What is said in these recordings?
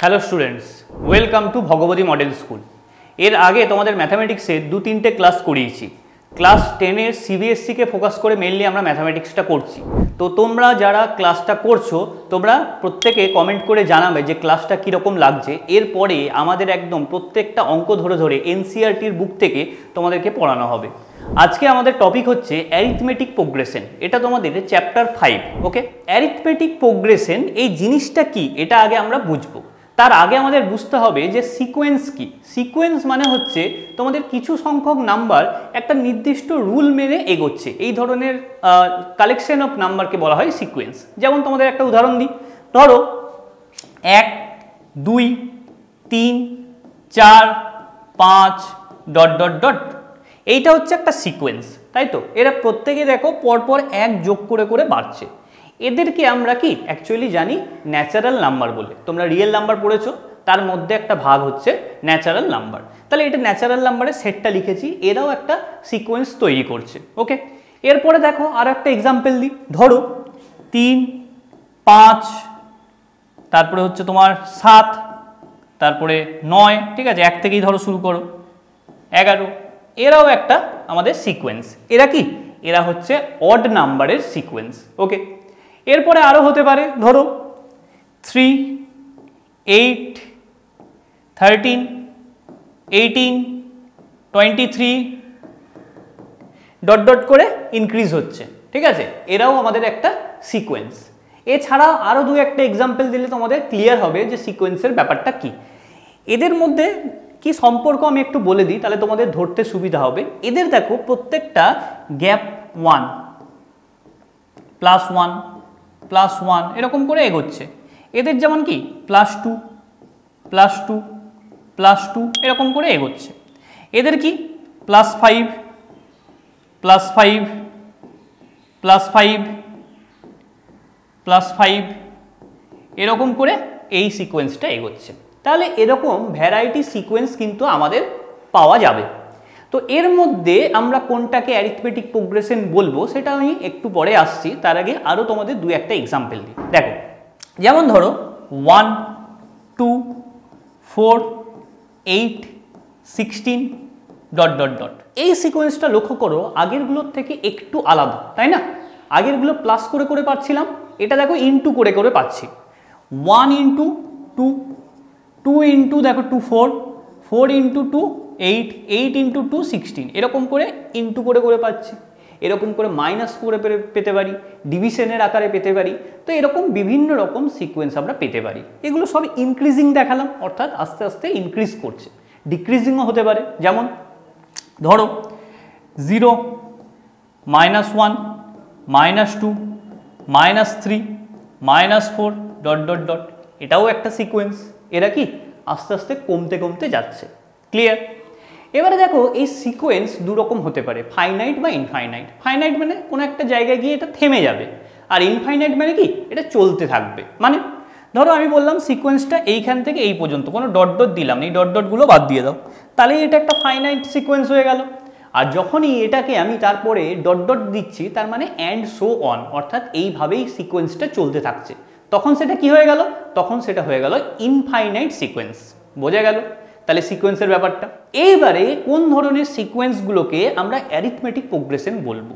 Hello students, welcome to Bhagwati model school. এর আগে তোমাদের ম্যাথামেটিক্সের 2-3টে ক্লাস করিয়েছি। ক্লাস 10-এর সিবিএসসিকে ফোকাস করে মেনলি আমরা ম্যাথামেটিক্সটা করছি। তো তোমরা যারা ক্লাসটা করছো তোমরা প্রত্যেকে কমেন্ট করে জানাবে যে ক্লাসটা কীরকম লাগছে। এরপরে আমাদের একদম প্রত্যেকটা অঙ্ক ধরে ধরে এনসিইআরটির বুক থেকে তোমাদেরকে পড়ানো হবে। আজকে আমাদের টপিক হচ্ছে অ্যারিথমেটিক প্রোগ্রেশন। এটা তোমাদের চ্যাপ্টার 5। ওকে, অ্যারিথমেটিক প্রোগ্রেশন এই জিনিসটা কি এটা আগে আমরা বুঝবো। তার আগে আমাদের বুঝতে হবে যে সিকোয়েন্স কি। সিকোয়েন্স মানে হচ্ছে তোমাদের কিছু সংখ্যক নাম্বার একটা নির্দিষ্ট রুল মেনে এগোচ্ছে, এই ধরনের কালেকশন অফ নাম্বারকে বলা হয় সিকোয়েন্স। যেমন তোমাদের একটা উদাহরণ দিই, ধরো 1, 2, 3, 4, 5 ... এইটা হচ্ছে একটা সিকোয়েন্স, তাই তো? এরা প্রত্যেকে দেখো পরপর এক যোগ করে করে বাড়ছে। এদেরকে আমরা কি অ্যাকচুয়ালি জানি ন্যাচারাল নাম্বার বলে। তোমরা রিয়েল নাম্বার পড়েছো, তার মধ্যে একটা ভাগ হচ্ছে ন্যাচারাল নাম্বার। তাহলে এটা ন্যাচারাল নাম্বারের সেটটা লিখেছি, এরাও একটা সিকোয়েন্স তৈরি করছে। ওকে, এরপরে দেখো আর একটা এক্সাম্পল দিই। ধরো 3, 5, তারপরে হচ্ছে তোমার 7, তারপরে 9, ঠিক আছে? 1 থেকেই ধরো শুরু করো, 11। এরাও একটা আমাদের সিকোয়েন্স। এরা কি? এরা হচ্ছে অড নাম্বারের সিকোয়েন্স। ওকে, এরপরে আরও হতে পারে, ধরো 3, 8, 13, 18, 23 ... করে ইনক্রিজ হচ্ছে, ঠিক আছে? এরাও আমাদের একটা সিকোয়েন্স। এছাড়া আরও দু একটা এক্সাম্পল দিলে তোমাদের ক্লিয়ার হবে যে সিকোয়েন্সের ব্যাপারটা কি। এদের মধ্যে কি সম্পর্ক আমি একটু বলে দিই, তাহলে তোমাদের ধরতে সুবিধা হবে। এদের দেখো প্রত্যেকটা গ্যাপ 1, +1, +1 এরকম করে এগোচ্ছে। এদের যেমন কি +2, +2, +2 এরকম করে এগোচ্ছে। এদের কি +5, +5, +5, +5 এরকম করে এই সিকোয়েন্সটা এগোচ্ছে। তাহলে এরকম ভ্যারাইটি সিকোয়েন্স কিন্তু আমাদের পাওয়া যাবে। তো এর মধ্যে আমরা কোনটাকে অ্যারিথমেটিক প্রোগ্রেশন বলবো সেটা আমি একটু পরে আসছি। তার আগে আরও তোমাদের 2-একটা এক্সাম্পল দিই। দেখো, যেমন ধরো 1, 2, 4, 8, 16... এই সিকোয়েন্সটা লক্ষ্য করো, আগেরগুলোর থেকে একটু আলাদা, তাই না? আগেরগুলো প্লাস করে করে পাচ্ছিলাম, এটা দেখো ইনটু করে করে পাচ্ছি। 1 × 2, 2 × দেখো 2 4, 4 × 2 8, 8 × 2 16 এরকম করে ইনটু করে করে পাচ্ছি। এরকম করে মাইনাস করে পেতে পারি, ডিভিশনের আকারে পেতে পারি। তো এরকম বিভিন্ন রকম সিকোয়েন্স আমরা পেতে পারি। এগুলো সব ইনক্রিজিং দেখালাম, অর্থাৎ আস্তে আস্তে ইনক্রিজ করছে। ডিক্রিজিংও হতে পারে, যেমন ধরো 0, -1, -2, -3, -4... এটাও একটা সিকোয়েন্স। এরা কি আস্তে আস্তে কমতে কমতে যাচ্ছে। ক্লিয়ার? এবারে দেখো এই সিকোয়েন্স দুরকম হতে পারে, ফাইনাইট বা ইনফাইনাইট। ফাইনাইট মানে কোনো একটা জায়গায় গিয়ে এটা থেমে যাবে, আর ইনফাইনাইট মানে কি এটা চলতে থাকবে। মানে ধরো আমি বললাম সিকোয়েন্সটা এইখান থেকে এই পর্যন্ত, কোনো ডট দিলাম, এই ডটগুলো বাদ দিয়ে দাও, তাহলে এটা একটা ফাইনাইট সিকোয়েন্স হয়ে গেল। আর যখনই এটাকে আমি তারপরে ডট দিচ্ছি, তার মানে অ্যান্ড সো অন, অর্থাৎ এইভাবেই সিকোয়েন্সটা চলতে থাকছে, তখন সেটা কি হয়ে গেল? তখন সেটা হয়ে গেল ইনফাইনাইট সিকোয়েন্স। বোঝা গেল তাহলে সিকোয়েন্সের ব্যাপারটা? এইবারে কোন ধরনের সিকোয়েন্সগুলোকে আমরা অ্যারিথমেটিক প্রোগ্রেশন বলবো?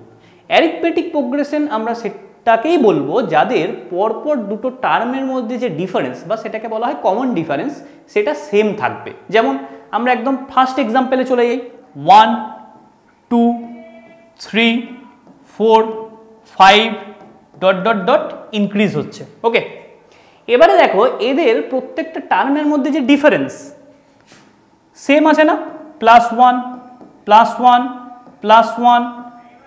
অ্যারিথমেটিক প্রোগ্রেশন আমরা সেটাকেই বলবো যাদের পরপর দুটো টার্মের মধ্যে যে ডিফারেন্স, বা সেটাকে বলা হয় কমন ডিফারেন্স, সেটা সেম থাকবে। যেমন আমরা একদম ফার্স্ট এক্সাম্পলে চলে যাই। 1, 2, 3, 4, 5... ইনক্রিজ হচ্ছে। ওকে, এবারে দেখো এদের প্রত্যেকটা টার্মের মধ্যে যে ডিফারেন্স সেম আছে না? +1, +1, +1,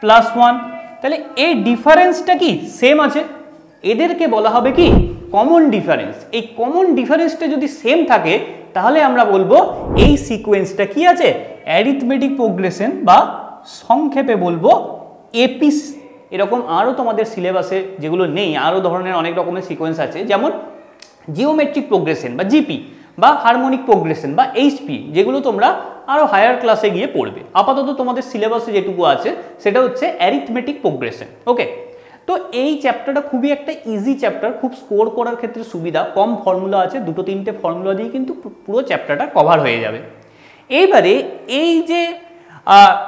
+1। তাহলে এই ডিফারেন্সটা কি সেম আছে, এদেরকে বলা হবে কি কমন ডিফারেন্স। এই কমন ডিফারেন্সটা যদি সেম থাকে তাহলে আমরা বলবো এই সিকোয়েন্সটা কি আছে, অ্যারিথমেটিক প্রোগ্রেশন, বা সংক্ষেপে বলবো এপিস। এরকম আরও তোমাদের সিলেবাসে যেগুলো নেই, আরও ধরনের অনেক রকমের সিকোয়েন্স আছে, যেমন জিওমেট্রিক প্রোগ্রেশন বা জিপি, বা হারমোনিক প্রোগ্রেশন বা এইচপি, যেগুলো তোমরা আরও হায়ার ক্লাসে গিয়ে পড়বে। আপাতত তোমাদের সিলেবাসে যেটুকু আছে সেটা হচ্ছে অ্যারিথমেটিক প্রোগ্রেশন। ওকে, তো এই চ্যাপ্টারটা খুবই একটা ইজি চ্যাপ্টার, খুব স্কোর করার ক্ষেত্রে সুবিধা, কম ফর্মুলা আছে, 2-3টে ফর্মুলা দিয়ে কিন্তু পুরো চ্যাপ্টারটা কভার হয়ে যাবে। এইবারে এই যে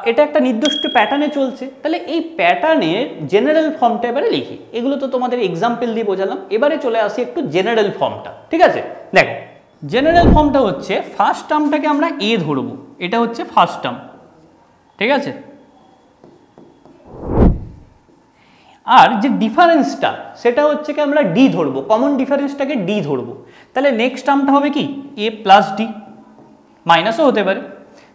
এটা একটা নির্দিষ্ট প্যাটার্নে চলছে, তাহলে এই প্যাটার্নের জেনারেল ফর্মটা এবারে লিখি। এগুলো তো তোমাদের এক্সাম্পল দিয়ে বোঝালাম, এবারে চলে আসি একটু জেনারেল ফর্মটা। ঠিক আছে, দেখো জেনারেল ফর্মটা হচ্ছে ফার্স্ট টার্মটাকে আমরা এ ধরবো, এটা হচ্ছে ফার্স্ট টার্ম। ঠিক আছে, আর যে ডিফারেন্সটা সেটা হচ্ছে কি আমরা ডি ধরবো, কমন ডিফারেন্সটাকে ডি ধরবো। তাহলে নেক্সট টার্মটা হবে কি এ প্লাস ডি, মাইনাসও হতে পারে।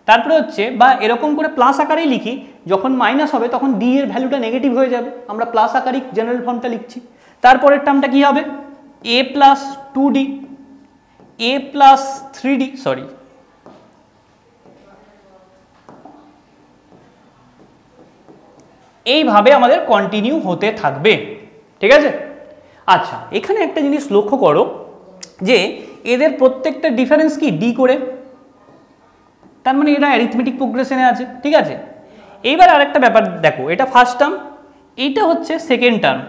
তারপরে হচ্ছে বা এরকম করে প্লাস আকারেই লিখি, যখন মাইনাস হবে তখন ডি এর ভ্যালুটা নেগেটিভ হয়ে যাবে, আমরা প্লাস আকারেই জেনারেল ফর্মটা লিখছি। তারপরের টার্মটা কি হবে a plus 2d, A plus 3d, sorry এইভাবে আমাদের কন্টিনিউ হতে থাকবে। ঠিক আছে, আচ্ছা এখানে একটা জিনিস লক্ষ্য করো যে এদের প্রত্যেকটা ডিফারেন্স কি ডি করে, তার মানে এটা অ্যারিথমেটিক প্রোগ্রেশনে আছে। ঠিক আছে, এইবার আরেকটা ব্যাপার দেখো, এটা ফার্স্ট টার্ম, এইটা হচ্ছে সেকেন্ড টার্ম,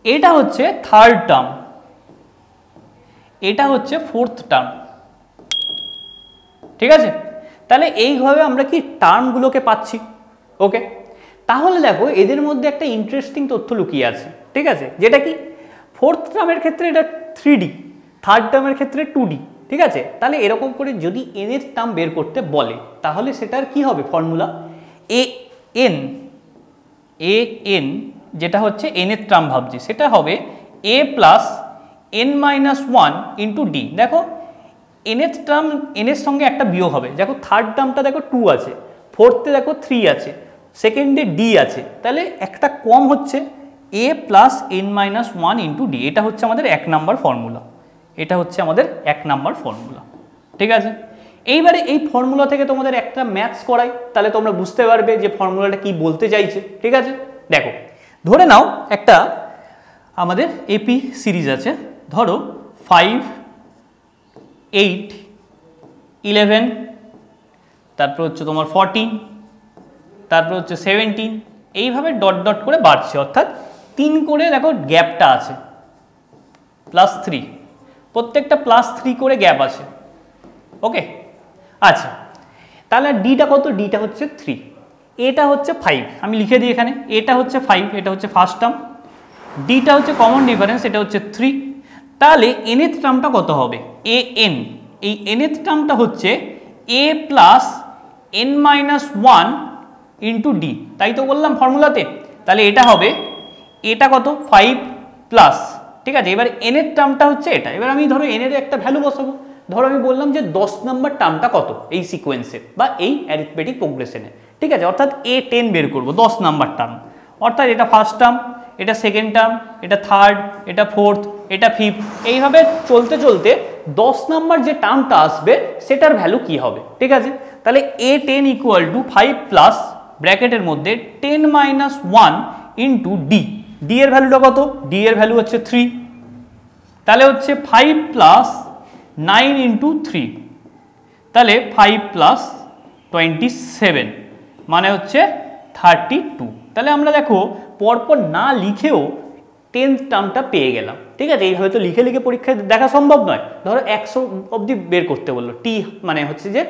এটা হচ্ছে থার্ড টার্ম, এটা হচ্ছে ফোর্থ টার্ম। ঠিক আছে, তাহলে এইভাবে আমরা কি টার্মগুলোকে পাচ্ছি। ওকে, তাহলে দেখো এদের মধ্যে একটা ইন্টারেস্টিং তথ্য লুকিয়ে আছে। ঠিক আছে, যেটা কি ফোর্থ টার্মের ক্ষেত্রে এটা 3d, থার্ড টার্মের ক্ষেত্রে 2d। ঠিক আছে, তাহলে এরকম করে যদি এন এর টার্ম বের করতে বলে তাহলে সেটার কি হবে ফর্মুলা এ এন, যেটা হচ্ছে এন এর টার্ম ভাবছি, সেটা হবে a plus n minus 1 into d. দেখো এন এর টার্ম এন এর সঙ্গে একটা বিয়োগ হবে, দেখো থার্ড টার্মটা দেখো 2 আছে, ফোর্থে দেখো 3 আছে, সেকেন্ডে ডি আছে, তাহলে একটা কম হচ্ছে a plus n minus 1 into d. এটা হচ্ছে আমাদের 1 নাম্বার ফর্মুলা, এটা হচ্ছে আমাদের 1 নাম্বার ফর্মুলা। ঠিক আছে, এইবারে এই ফর্মুলা থেকে তোমাদের একটা ম্যাথস করাই, তাহলে তোমরা বুঝতে পারবে যে ফর্মুলাটা কি বলতে চাইছে। ঠিক আছে, দেখো ধরে নাও একটা আমাদের এপি সিরিজ আছে, ধরো 5, 8, 11, তারপর হচ্ছে তোমার 14, তারপর হচ্ছে 17, এইভাবে ডট ডট করে বাড়ছে, অর্থাৎ 3 করে দেখো গ্যাপটা আছে, +3, প্রত্যেকটা +3 করে গ্যাপ আছে। ওকে, আচ্ছা তাহলে ডিটা কত, ডিটা হচ্ছে 3, এটা হচ্ছে 5, আমি লিখে দিই এখানে, এটা হচ্ছে 5, এটা হচ্ছে ফার্স্ট টার্ম, ডিটা হচ্ছে কমন ডিফারেন্স, এটা হচ্ছে 3। তাহলে nth টার্মটা কত হবে এ এন, এই nth টার্মটা হচ্ছে a plus n minus 1 into d, তাই তো বললাম ফর্মুলাতে। তাহলে এটা হবে, এটা কত 5 প্লাস, ঠিক আছে, এবার এন এর টার্মটা হচ্ছে এটা। এবার আমি ধরো এন এর একটা ভ্যালু বসাবো, ধরো আমি বললাম যে 10 নম্বর টার্মটা কত এই সিকোয়েন্সের বা এই অ্যারিথমেটিক প্রোগ্রেশনে। ঠিক আছে, অর্থাৎ A10 বের করবো 10 নাম্বার টার্ম, অর্থাৎ এটা ফার্স্ট টার্ম, এটা সেকেন্ড টার্ম, এটা থার্ড, এটা ফোর্থ, এটা ফিফথ, এইভাবে চলতে চলতে 10 নাম্বার যে টার্মটা আসবে সেটার ভ্যালু কি হবে। ঠিক আছে, তাহলে A10 ইকুয়াল টু 5 প্লাস ব্র্যাকেটের মধ্যে 10 মাইনাস 1 ইন্টু ডি, ডি এর ভ্যালুটা কত, ডি এর ভ্যালু হচ্ছে 3, তাহলে হচ্ছে 5 প্লাস 9 ইন্টু 3, তাহলে 5 প্লাস 27 মানে হচ্ছে 32। তাহলে আমরা দেখো পরপর না লিখেও 10th টার্মটা পেয়ে গেলাম। ঠিক আছে, এইভাবে তো লিখে লিখে পরীক্ষায় দেখা সম্ভব নয়, ধরো 100 অবধি বের করতে বললো, টি মানে হচ্ছে যে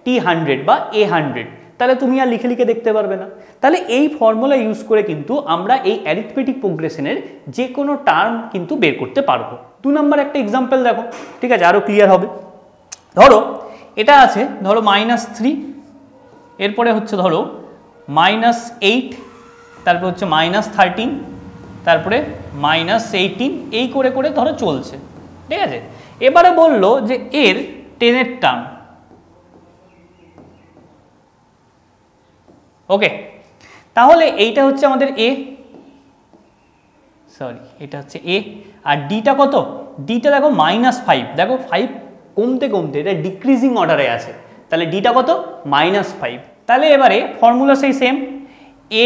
T100 বা A100, তাহলে তুমি আর লিখে লিখে দেখতে পারবে না। তাহলে এই ফর্মুলা ইউজ করে কিন্তু আমরা এই অ্যারিথমেটিক প্রোগ্রেশনের যে কোনো টার্ম কিন্তু বের করতে পারবো। 2 নম্বর একটা এক্সাম্পল দেখো, ঠিক আছে, আরও ক্লিয়ার হবে। ধরো এটা আছে, ধরো -3, এরপরে হচ্ছে ধরো -8, তারপরে হচ্ছে -13, তারপরে -18, এই করে করে ধরো চলছে। ঠিক আছে, এবারে বললো যে এর 10 টার্ম। ওকে, তাহলে এইটা হচ্ছে আমাদের এ, সরি এটা হচ্ছে এ, আর ডিটা কত, ডিটা দেখো -5, দেখো 5 কমতে কমতে এটা ডিক্রিজিং অর্ডারে আছে, তাহলে ডিটা কত -5। তাহলে এবারে ফর্মুলা সেই সেম,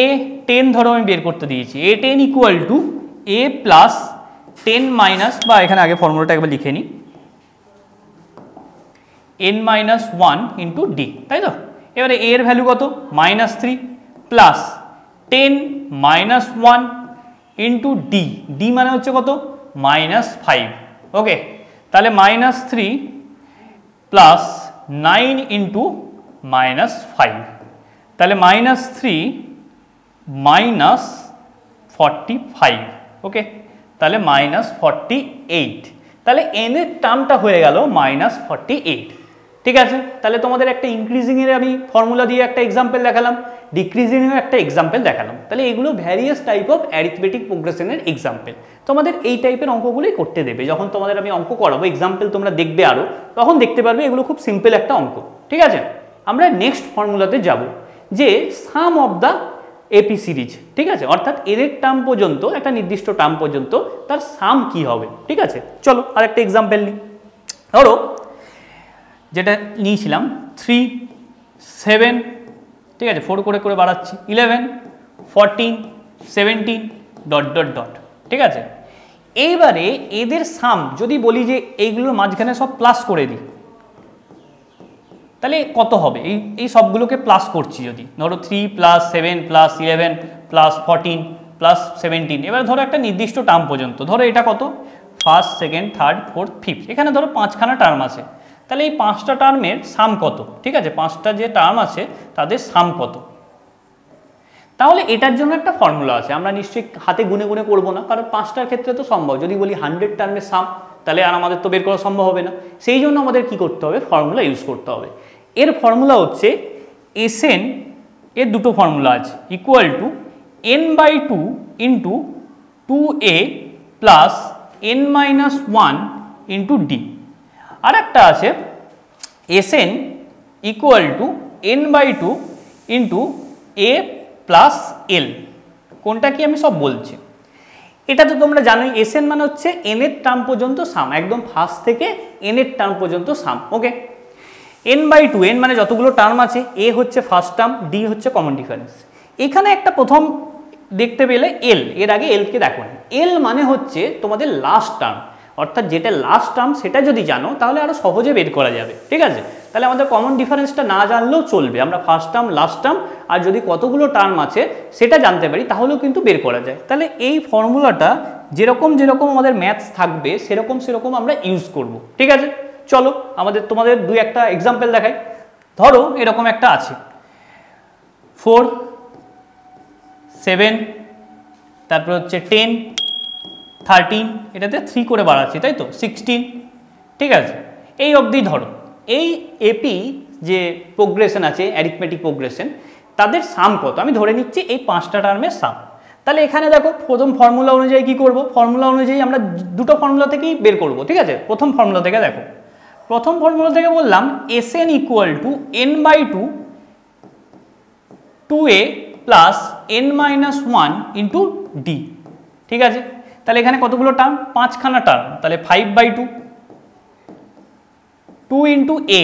A10 ধরো আমি বের করতে দিয়েছি, A10 equal to A plus 10 minus, বা এখানে আগে ফর্মুলাটা একবার লিখে নিই, n-1 ইন্টু ডি, তাই তো। এবারে এ এর ভ্যালু কত -3 plus 10 minus 1 into D, D মানে হচ্ছে কত -5, ওকে। তাহলে -3 প্লাস 9 ইন্টু -5, তাহলে -3 মাইনাস 45, ওকে। তাহলে -48, তাহলে n এর টার্মটা হয়ে গেল -48, ঠিক আছে। তাহলে তোমাদের একটা ইনক্রিজিং এর আমি ফর্মুলা দিয়ে একটা এক্সাম্পল দেখালাম, ডিক্রিজিং এর একটা এক্সাম্পল দেখালাম। তাহলে এগুলো ভ্যারিয়াস টাইপ অফ অ্যারিথমেটিক প্রোগ্রেশনের এক্সাম্পল। তোমাদের এই টাইপের অঙ্কগুলোই করতে দেবে। যখন তোমাদের আমি অঙ্ক করাবো, এক্সাম্পল তোমরা দেখবে আরও, তখন দেখতে পারবে এগুলো খুব সিম্পল একটা অঙ্ক, ঠিক আছে। আমরা নেক্সট ফর্মুলাতে যাব, যে সাম অফ দ্য এপি সিরিজ, ঠিক আছে। অর্থাৎ এর টার্ম পর্যন্ত, একটা নির্দিষ্ট টার্ম পর্যন্ত তার সাম কি হবে, ঠিক আছে। চলো আরেকটা এক্সাম্পল নিই। ধরো যেটা নিয়েছিলাম 3, 7, ঠিক আছে, 4 করে করে বাড়াচ্ছি, 11, 14, 17 ডট ডট ডট, ঠিক আছে। এইবারে এদের সাম যদি বলি যে এইগুলোর মাঝখানে সব প্লাস করে দিই, তাহলে কত হবে? এই সবগুলোকে প্লাস করছি যদি, ধরো 3 প্লাস 7 প্লাস 11 প্লাস 14 প্লাস 17, এবার ধরো একটা নির্দিষ্ট টার্ম পর্যন্ত, ধরো এটা কত, first, second, third, fourth, fifth, এখানে ধরো 5খানা টার্ম আছে। তাহলে এই 5টা টার্মের সাম কত, ঠিক আছে, 5টা যে টার্ম আছে তাদের সাম কত। তাহলে এটার জন্য একটা ফর্মুলা আছে, আমরা নিশ্চয়ই হাতে গুনে গুনে করবো না, কারণ 5টার ক্ষেত্রে তো সম্ভব। যদি বলি 100 টার্মের সাম, তাহলে আর আমাদের তো বের করা সম্ভব হবে না। সেই জন্য আমাদের কি করতে হবে, ফর্মুলা ইউজ করতে হবে। এর ফর্মুলা হচ্ছে Sn, এর দুটো ফর্মুলা আছে, equal to n/2 into 2a plus n-1 into d. আর একটা আছে Sn equal to n/2 into a plus l. কোনটা কি আমি সব বলছি। এটা তো তোমরা জানোই, Sn মানে হচ্ছে n এর টার্ম পর্যন্ত সাম, একদম ফার্স্ট থেকে n এর টার্ম পর্যন্ত সাম, ওকে। n/2, n মানে যতগুলো টার্ম আছে, a হচ্ছে ফার্স্ট টার্ম, d হচ্ছে কমন ডিফারেন্স। এখানে একটা প্রথম দেখতে পেলে l, এর আগে l কে দেখো, l মানে হচ্ছে তোমাদের লাস্ট টার্ম, অর্থাৎ যেটা লাস্ট টার্ম সেটা যদি জানো তাহলে আরো সহজে বের করা যাবে, ঠিক আছে। তাহলে আমাদের কমন ডিফারেন্সটা না জানলেও চলবে, আমরা ফার্স্ট টার্ম, লাস্ট টার্ম আর যদি কতগুলো টার্ম আছে সেটা জানতে পারি, তাহলেও কিন্তু বের করা যায়। তাহলে এই ফর্মুলাটা যেরকম যেরকম আমাদের ম্যাথস থাকবে সেরকম সেরকম আমরা ইউজ করব, ঠিক আছে। চলো তোমাদের দুই একটা এক্সাম্পল দেখাই। ধরো এরকম একটা আছে 4, 7, তারপর হচ্ছে 10, 13, এটাতে 3 করে বাড়াচ্ছি, তাই তো 16, ঠিক আছে। এই অবধি ধরো এই এপি যে প্রোগ্রেশন আছে, অ্যারিথমেটিক প্রোগ্রেশন, তাদের সাম কত আমি ধরে নিচ্ছি এই 5টা টার্মের সাম। তাহলে এখানে দেখো প্রথম ফর্মুলা অনুযায়ী কি করব, ফর্মুলা অনুযায়ী আমরা দুটো ফর্মুলা থেকেই বের করব, ঠিক আছে। প্রথম ফর্মুলা থেকে দেখো, প্রথম ফর্মুলা থেকে বললাম Sn equal to n/2 2a plus n-1 into D, ঠিক আছে। তাহলে এখানে কতগুলো টার্ম, 5খানা টার্ম, তাহলে 5/2, 2 into a,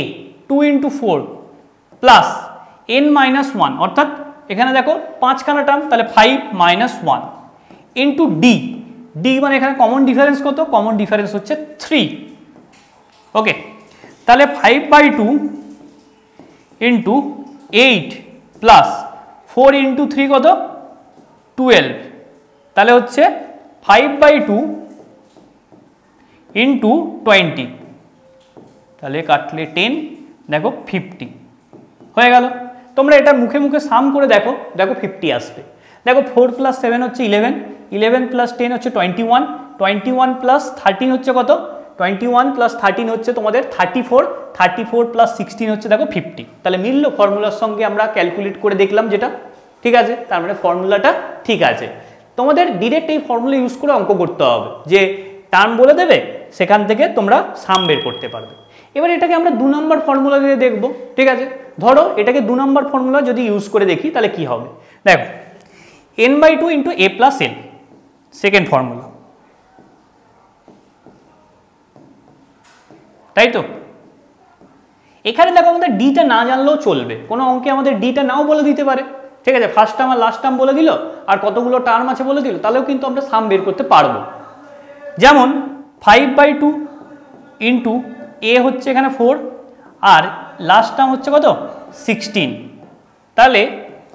2 into 4 plus n-1, অর্থাৎ এখানে দেখো 5খানা টার্ম, তাহলে 5 - 1 ইন্টু ডি, ডি মানে এখানে কমন ডিফারেন্স কত, কমন ডিফারেন্স হচ্ছে 3, ওকে। তাহলে 5/2 ইন্টু 8 প্লাস 4 ইন্টু 3 কত, 12, তাহলে হচ্ছে 5/2 ইন্টু 20, তাহলে কাটলে 10, দেখো 50 হয়ে গেল। তোমরা এটা মুখে মুখে সাম করে দেখো, দেখো 50 আসবে। দেখো 4 + 7 হচ্ছে 11, 11 + 10 হচ্ছে 21, 21 + 13 হচ্ছে কত, 21 + 13 হচ্ছে তোমাদের 34, 34 + 16 হচ্ছে দেখো 50। তাহলে মিলল ফর্মুলার সঙ্গে, আমরা ক্যালকুলেট করে দেখলাম যেটা, ঠিক আছে। তার মানে ফর্মুলাটা ঠিক আছে। তোমাদের ডিরেক্ট এই ফর্মুলা ইউজ করে অঙ্ক করতে হবে, যে টার্ম বলে দেবে, সেখান থেকে তোমরা সাম বের করতে পারবে। এবার এটাকে আমরা 2 নম্বর ফর্মুলা দিয়ে দেখব, ঠিক আছে। ধরো এটাকে 2 নম্বর ফর্মুলা যদি ইউজ করে দেখি তাহলে কি হবে, দেখো n/2 into a plus n, second formula, তাই তো। এখানে দেখো আমাদের ডিটা না জানলেও চলবে, কোনো অঙ্কে আমাদের ডিটা নাও বলে দিতে পারে, ঠিক আছে। ফার্স্ট টার্ম আর লাস্ট টার্ম বলে দিল, আর কতগুলো টার্ম আছে বলে দিল, তাহলেও কিন্তু আমরা সাম বের করতে পারবো। যেমন 5/2 ইন্টু a হচ্ছে এখানে 4, আর লাস্ট টার্ম হচ্ছে কত, 16, তাহলে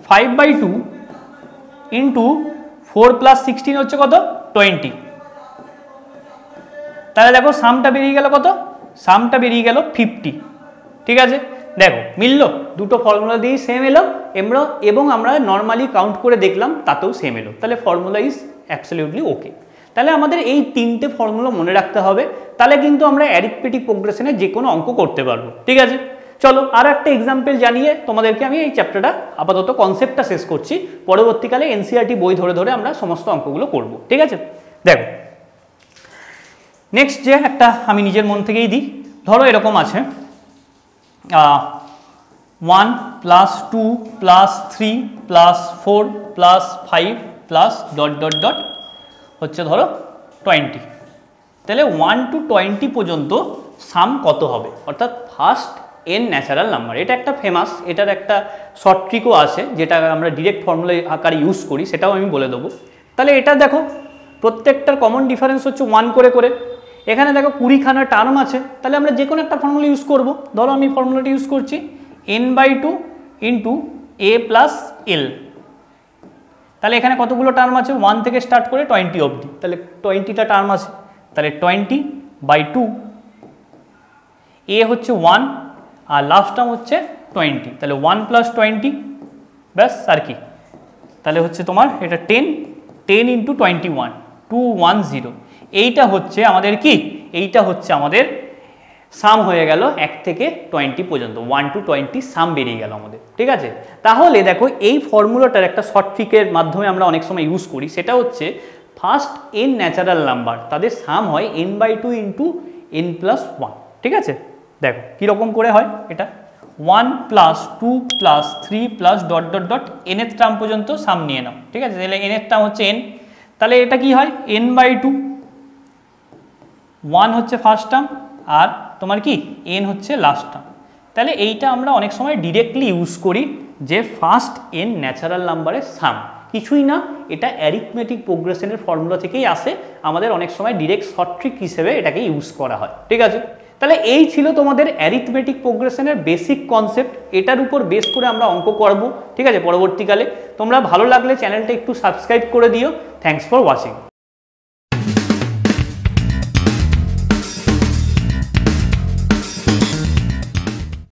5/2 ইন্টু 4 + 16 হচ্ছে কত 20। তাহলে দেখো সামটা বেরিয়ে গেল কত, সামটা বেরিয়ে গেল 50। ঠিক আছে, দেখো মিলল, দুটো ফর্মুলা দিয়েই সেম এলো, এবং আমরা নর্মালি কাউন্ট করে দেখলাম তাতেও সেম এলো, তাহলে ফর্মুলা ইজ অ্যাবসলিউটলি ওকে। তাহলে আমাদের এই তিনটে ফর্মুলা মনে রাখতে হবে, তাহলে কিন্তু আমরা অ্যারিথমেটিক প্রোগ্রেশনে যে কোনো অঙ্ক করতে পারবো। ঠিক আছে, চলো আর একটা এক্সাম্পল জানিয়ে তোমাদেরকে আমি এই চ্যাপ্টারটা আপাতত কনসেপ্টটা শেষ করছি, পরবর্তীকালে এনসিইআরটি বই ধরে ধরে আমরা সমস্ত অঙ্কগুলো করব। ঠিক আছে, দেখো নেক্সট যে একটা আমি নিজের মন থেকেই দিই, ধরো এরকম আছে 1 + 2 + 3 + 4 + 5 +... হচ্ছে ধরো 20। তাহলে 1 to 20 পর্যন্ত সাম কত হবে, অর্থাৎ ফার্স্ট n ন্যাচারাল নাম্বার। এটা একটা ফেমাস, এটার একটা শর্ট ট্রিকও আছে যেটা আমরা ডিরেক্ট ফর্মুলা আকারে ইউজ করি, সেটাও আমি বলে দেবো। তাহলে এটা দেখো প্রত্যেকটার কমন ডিফারেন্স হচ্ছে 1 করে করে। এখানে দেখো 20খানা টার্ম আছে, তাহলে আমরা যে কোনো একটা ফর্মুলা ইউজ করব। ধরো আমি ফর্মুলাটি ইউজ করছি n/2 × a + l। তাহলে এখানে কতগুলো টার্ম আছে, 1 থেকে স্টার্ট করে 20 অবধি, তাহলে 20টা টার্ম আছে। তাহলে 20/2, a হচ্ছে 1 আর লাস্ট টার্ম হচ্ছে 20, তাহলে 1 + 20 ব্যাস। আর কি, তাহলে হচ্ছে তোমার এটা 10 × 21 210। এইটা হচ্ছে আমাদের কি, এইটা হচ্ছে আমাদের সাম হয়ে গেল 1 থেকে 20 পর্যন্ত, 1 to 20 সাম বেরিয়ে গেল আমাদের। ঠিক আছে, তাহলে দেখো এই ফর্মুলাটার একটা শর্ট ট্রিকের মাধ্যমে আমরা অনেক সময় ইউজ করি, সেটা হচ্ছে ফার্স্ট n ন্যাচারাল নাম্বার তাদের সাম হয় n/2 × n + 1। ঠিক আছে, দেখো কীরকম করে হয় এটা, 1 + 2 + 3 + ... n এর টার্ম পর্যন্ত সাম নিয়ে নাও। ঠিক আছে, তাহলে n এর টার্ম হচ্ছে n, তাহলে এটা কি হয় n/2, 1 হচ্ছে ফার্স্ট টার্ম আর তোমার কি n হচ্ছে লাস্ট টার্ম। তাহলে এইটা আমরা অনেক সময় ডিরেক্টলি ইউজ করি যে ফার্স্ট n ন্যাচারাল নাম্বারের সাম, কিছুই না, এটা অ্যারিথমেটিক প্রোগ্রেশনের ফর্মুলা থেকেই আসে, আমাদের অনেক সময় ডিরেক্ট শর্ট ট্রিক হিসেবে এটাকে ইউজ করা হয়। ঠিক আছে, তাহলে এই ছিল তোমাদের অ্যারিথমেটিক প্রোগ্রেশনের বেসিক কনসেপ্ট, এটার উপর বেস করে আমরা অঙ্ক করব। ঠিক আছে, পরবর্তীকালে তোমরা ভালো লাগলে চ্যানেলটা একটু সাবস্ক্রাইব করে দিও। Thanks for watching.